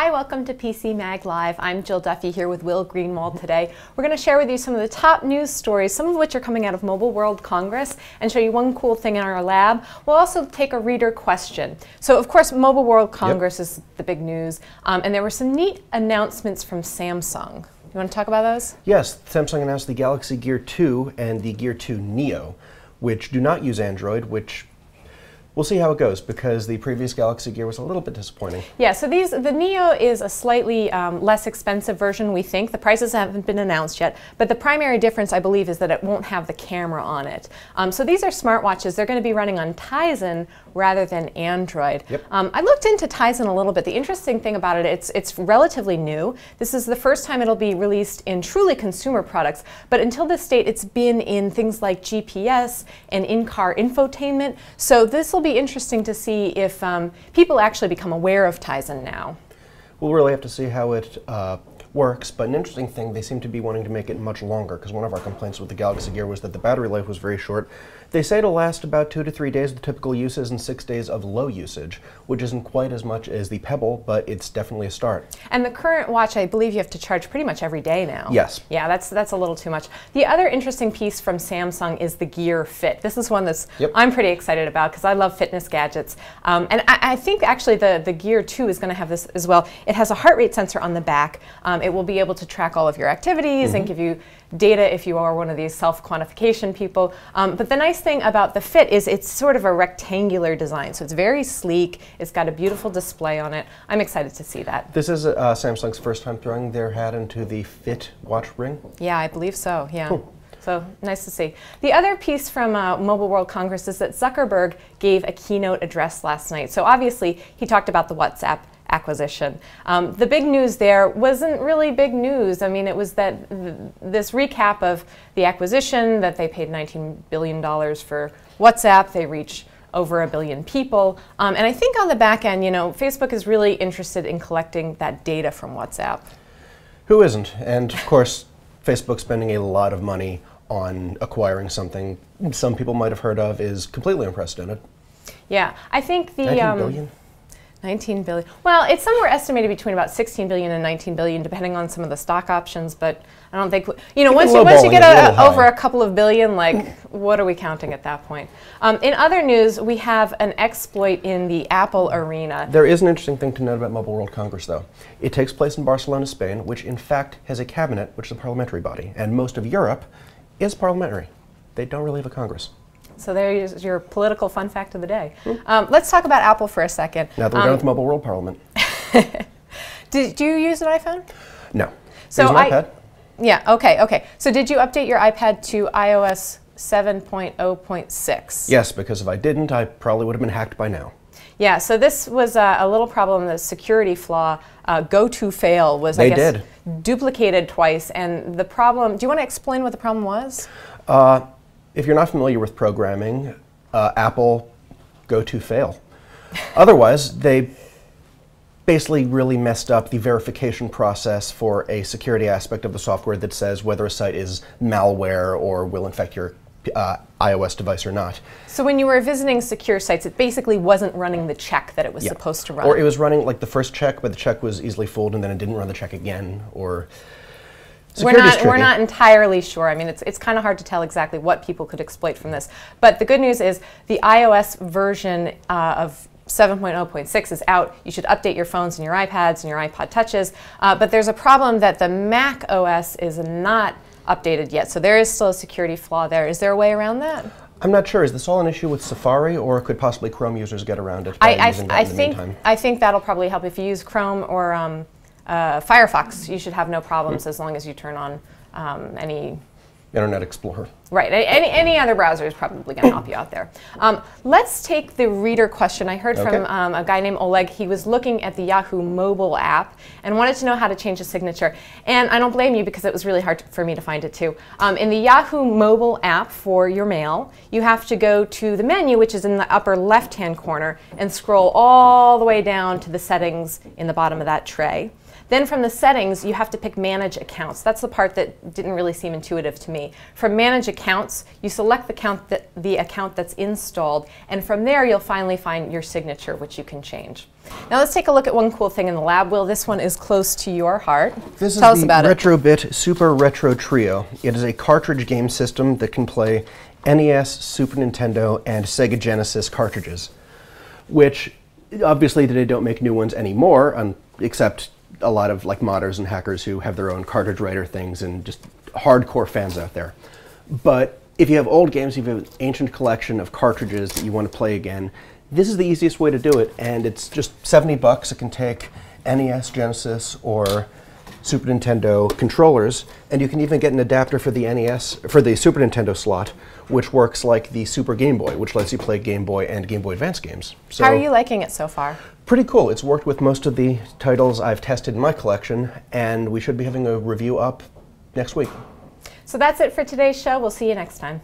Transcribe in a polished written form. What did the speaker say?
Hi, welcome to PCMag Live. I'm Jill Duffy here with Will Greenwald today. We're going to share with you some of the top news stories, some of which are coming out of Mobile World Congress, and show you one cool thing in our lab. We'll also take a reader question. So, of course, Mobile World Congress is the big news, and there were some neat announcements from Samsung. You want to talk about those? Yes, Samsung announced the Galaxy Gear 2 and the Gear 2 Neo, which do not use Android, which we'll see how it goes, because the previous Galaxy Gear was a little bit disappointing. Yeah, so the Neo is a slightly less expensive version, we think. The prices haven't been announced yet, but the primary difference, I believe, is that it won't have the camera on it. So these are smartwatches. They're going to be running on Tizen rather than Android. Yep. I looked into Tizen a little bit. The interesting thing about it, it's relatively new. This is the first time it'll be released in truly consumer products, but until this date, it's been in things like GPS and in-car infotainment. So this will be interesting to see if people actually become aware of Tizen now. We'll really have to see how it works, but an interesting thing, they seem to be wanting to make it much longer, because one of our complaints with the Galaxy Gear was that the battery life was very short. They say it'll last about 2 to 3 days of typical uses and 6 days of low usage, which isn't quite as much as the Pebble, but it's definitely a start. And the current watch, I believe you have to charge pretty much every day now. Yes. Yeah, that's a little too much. The other interesting piece from Samsung is the Gear Fit. This is one that's I'm pretty excited about because I love fitness gadgets. And I think actually the Gear 2 is going to have this as well. It has a heart rate sensor on the back. It will be able to track all of your activities and give you data if you are one of these self-quantification people. But the nice thing about the Fit is it's sort of a rectangular design, so it's very sleek. It's got a beautiful display on it. I'm excited to see that. This is Samsung's first time throwing their hat into the Fit watch ring? Yeah, I believe so, yeah. Cool. So nice to see. The other piece from Mobile World Congress is that Zuckerberg gave a keynote address last night. So obviously he talked about the WhatsApp acquisition. The big news there wasn't really big news. I mean, it was that this recap of the acquisition, that they paid $19 billion for WhatsApp, they reach over 1 billion people. And I think on the back end, you know, Facebook is really interested in collecting that data from WhatsApp. Who isn't? And of course, Facebook's spending a lot of money on acquiring something some people might have heard of is completely unprecedented. Yeah, I think the 19 billion? 19 billion. Well, it's somewhere estimated between about 16 billion and 19 billion, depending on some of the stock options. But I don't think, you know, once you get over a couple of billion, like, what are we counting at that point? In other news, we have an exploit in the Apple arena. There is an interesting thing to note about Mobile World Congress, though. It takes place in Barcelona, Spain, which in fact has a cabinet, which is a parliamentary body, and most of Europe is parliamentary. They don't really have a Congress. So there's your political fun fact of the day. Let's talk about Apple for a second. Now that we're done with Mobile World Parliament. Do you use an iPhone? No. So use an iPad. Yeah, okay. So did you update your iPad to iOS 7.0.6? Yes, because if I didn't, I probably would have been hacked by now. Yeah, so this was a little problem, the security flaw, go to fail was, I guess, duplicated twice. And the problem, do you want to explain what the problem was? If you're not familiar with programming, Apple go to fail. Otherwise, they basically really messed up the verification process for a security aspect of the software that says whether a site is malware or will infect your iOS device or not. So when you were visiting secure sites, it basically wasn't running the check that it was supposed to run? Or it was running like the first check, but the check was easily fooled and then it didn't run the check again, or... We're not entirely sure. I mean, it's kind of hard to tell exactly what people could exploit from this. But the good news is the iOS version of 7.0.6 is out. You should update your phones and your iPads and your iPod Touches. But there's a problem that the Mac OS is not updated yet. So there is still a security flaw there. Is there a way around that? I'm not sure. Is this all an issue with Safari, or could possibly Chrome users get around it by using that in the meantime? I think that'll probably help. If you use Chrome or Firefox, you should have no problems as long as you turn on any Internet Explorer. Right. Any other browser is probably going to help you out there. Let's take the reader question. I heard from a guy named Oleg. He was looking at the Yahoo mobile app and wanted to know how to change his signature. And I don't blame you, because it was really hard for me to find it too. In the Yahoo mobile app for your mail, you have to go to the menu, which is in the upper left-hand corner, and scroll all the way down to the settings in the bottom of that tray. Then from the settings, you have to pick Manage Accounts. That's the part that didn't really seem intuitive to me. From Manage Accounts, accounts. You select the account that's installed, and from there you'll finally find your signature, which you can change. Now let's take a look at one cool thing in the lab. Will, this one is close to your heart. This Tell is us the about it. Retrobit Super Retro Trio. It is a cartridge game system that can play NES, Super Nintendo, and Sega Genesis cartridges, which obviously they don't make new ones anymore, except a lot of like modders and hackers who have their own cartridge writer things and just hardcore fans out there. But if you have old games, if you have an ancient collection of cartridges that you want to play again, this is the easiest way to do it, and it's just 70 bucks. It can take NES, Genesis, or Super Nintendo controllers, and you can even get an adapter for the Super Nintendo slot, which works like the Super Game Boy, which lets you play Game Boy and Game Boy Advance games. So, how are you liking it so far? Pretty cool. It's worked with most of the titles I've tested in my collection, and we should be having a review up next week. So that's it for today's show. We'll see you next time.